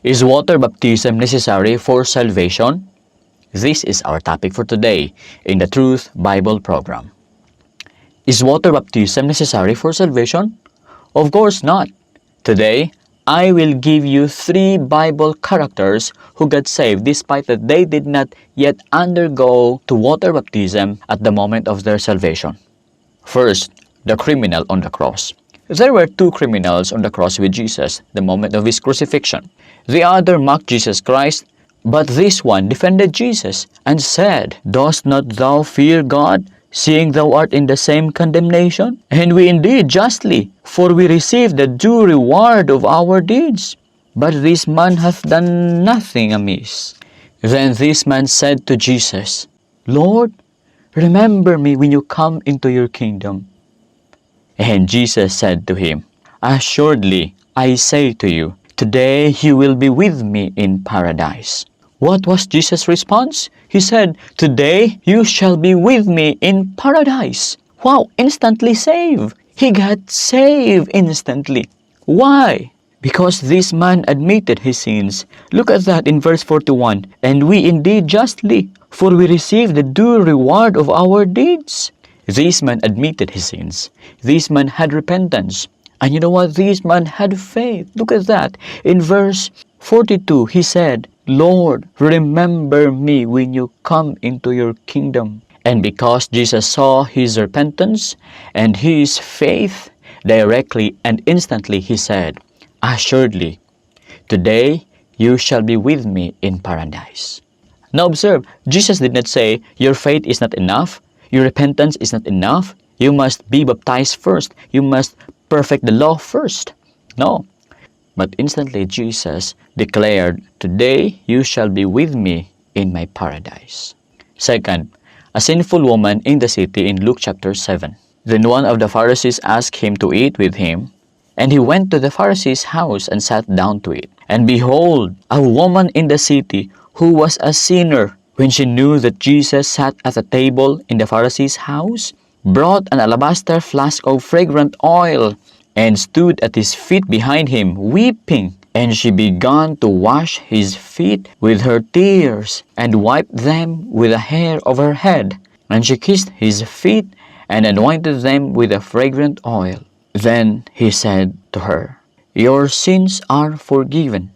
Is water baptism necessary for salvation? This is our topic for today in the Truth Bible program. Is water baptism necessary for salvation? Of course not. Today, I will give you 3 Bible characters who got saved despite that they did not yet undergo to water baptism at the moment of their salvation. First, the criminal on the cross. There were 2 criminals on the cross with Jesus the moment of his crucifixion. The other mocked Jesus Christ, but this one defended Jesus and said, "Dost not thou fear God, seeing thou art in the same condemnation? And we indeed justly, for we receive the due reward of our deeds. But this man hath done nothing amiss." Then this man said to Jesus, "Lord, remember me when you come into your kingdom." And Jesus said to him, "Assuredly, I say to you, today you will be with me in paradise." What was Jesus' response? He said, "Today you shall be with me in paradise." Wow, instantly saved. He got saved instantly. Why? Because this man admitted his sins. Look at that in verse 41. "And we indeed justly, for we receive the due reward of our deeds." This man admitted his sins. This man had repentance. And you know what? This man had faith. Look at that. In verse 42, he said, "Lord, remember me when you come into your kingdom." And because Jesus saw his repentance and his faith, directly and instantly he said, "Assuredly, today you shall be with me in paradise." Now observe, Jesus did not say, "Your faith is not enough. Your repentance is not enough. You must be baptized first. You must perfect the law first." No. But instantly Jesus declared, "Today you shall be with me in my paradise." Second, a sinful woman in the city in Luke chapter 7. Then one of the Pharisees asked him to eat with him, and he went to the Pharisee's house and sat down to eat. And behold, a woman in the city who was a sinner, when she knew that Jesus sat at a table in the Pharisee's house, brought an alabaster flask of fragrant oil, and stood at his feet behind him, weeping. And she began to wash his feet with her tears, and wiped them with the hair of her head. And she kissed his feet, and anointed them with the fragrant oil. Then he said to her, "Your sins are forgiven."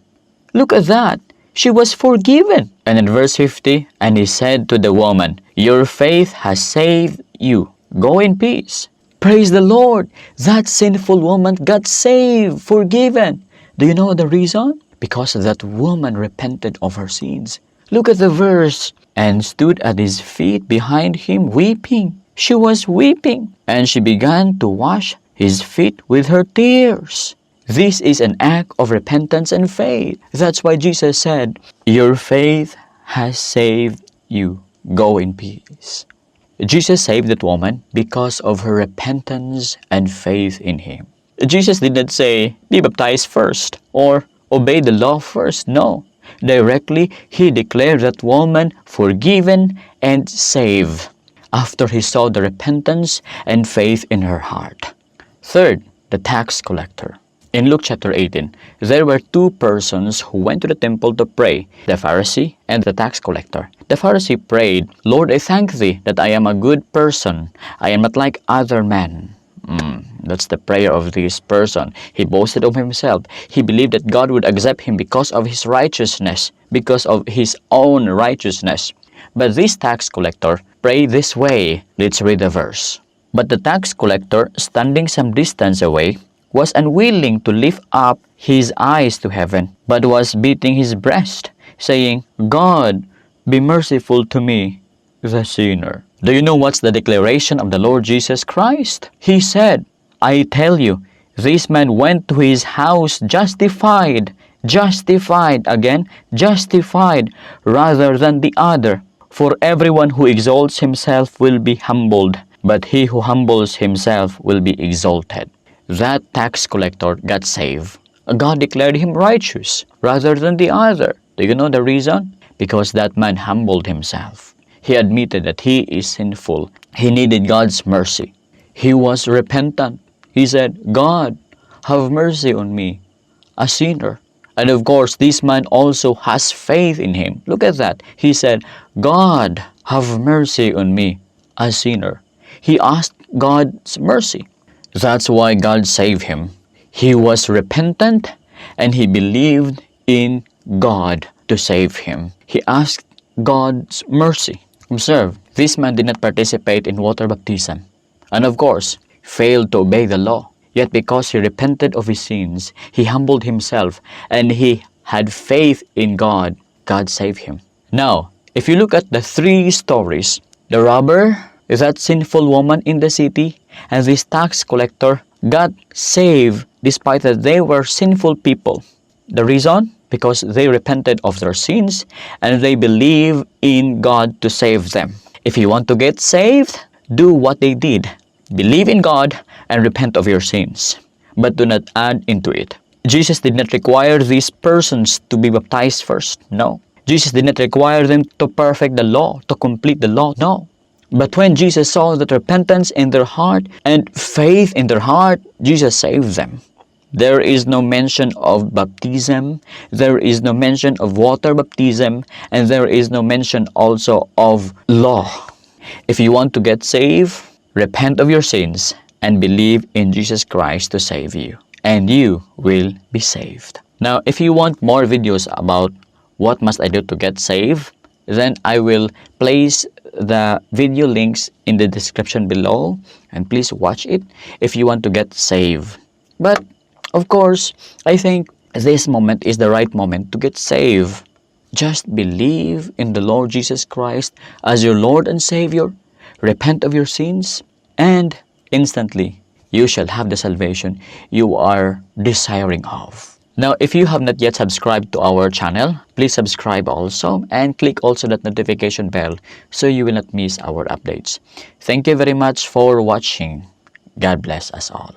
Look at that. She was forgiven. And in verse 50, and he said to the woman, "Your faith has saved you. Go in peace." Praise the Lord. That sinful woman got saved, forgiven. Do you know the reason? Because that woman repented of her sins. Look at the verse. "And stood at his feet behind him, weeping." She was weeping. "And she began to wash his feet with her tears." This is an act of repentance and faith. That's why Jesus said, "Your faith has saved you. Go in peace." Jesus saved that woman because of her repentance and faith in him. Jesus did not say, "Be baptized first," or "Obey the law first." No. Directly, he declared that woman forgiven and saved after he saw the repentance and faith in her heart. Third, the tax collector. In Luke chapter 18, there were 2 persons who went to the temple to pray, the Pharisee and the tax collector. The Pharisee prayed, "Lord, I thank thee that I am a good person. I am not like other men." That's the prayer of this person. He boasted of himself. He believed that God would accept him because of his righteousness, because of his own righteousness. But this tax collector prayed this way. Let's read the verse. "But the tax collector, standing some distance away, was unwilling to lift up his eyes to heaven, but was beating his breast, saying, 'God, be merciful to me, the sinner.'" Do you know what's the declaration of the Lord Jesus Christ? He said, "I tell you, this man went to his house justified, rather than the other. For everyone who exalts himself will be humbled, but he who humbles himself will be exalted." That tax collector got saved. God declared him righteous rather than the other. Do you know the reason? Because that man humbled himself. He admitted that he is sinful. He needed God's mercy. He was repentant. He said, "God, have mercy on me, a sinner." And of course, this man also has faith in him. Look at that. He said, God, have mercy on me, a sinner. He asked God's mercy. That's why God saved him. He was repentant and he believed in God to save him. He asked God's mercy. Observe, this man did not participate in water baptism, and of course, failed to obey the law. Yet because he repented of his sins, he humbled himself, and he had faith in God, God saved him. Now, if you look at the three stories, the robber, that sinful woman in the city, and this tax collector got saved despite that they were sinful people. The reason? Because they repented of their sins and they believe in God to save them. If you want to get saved, do what they did. Believe in God and repent of your sins, but do not add into it. Jesus did not require these persons to be baptized first. No. Jesus did not require them to perfect the law, to complete the law. No. But when Jesus saw that repentance in their heart and faith in their heart, Jesus saved them. There is no mention of baptism, there is no mention of water baptism, and there is no mention also of law. If you want to get saved, repent of your sins and believe in Jesus Christ to save you, and you will be saved. Now, if you want more videos about what must I do to get saved, then I will place the video links in the description below, and please watch it if you want to get saved. But of course, I think this moment is the right moment to get saved. Just believe in the Lord Jesus Christ as your Lord and Savior, repent of your sins, and instantly you shall have the salvation you are desiring of. Now, if you have not yet subscribed to our channel, please subscribe also and click also that notification bell so you will not miss our updates. Thank you very much for watching. God bless us all.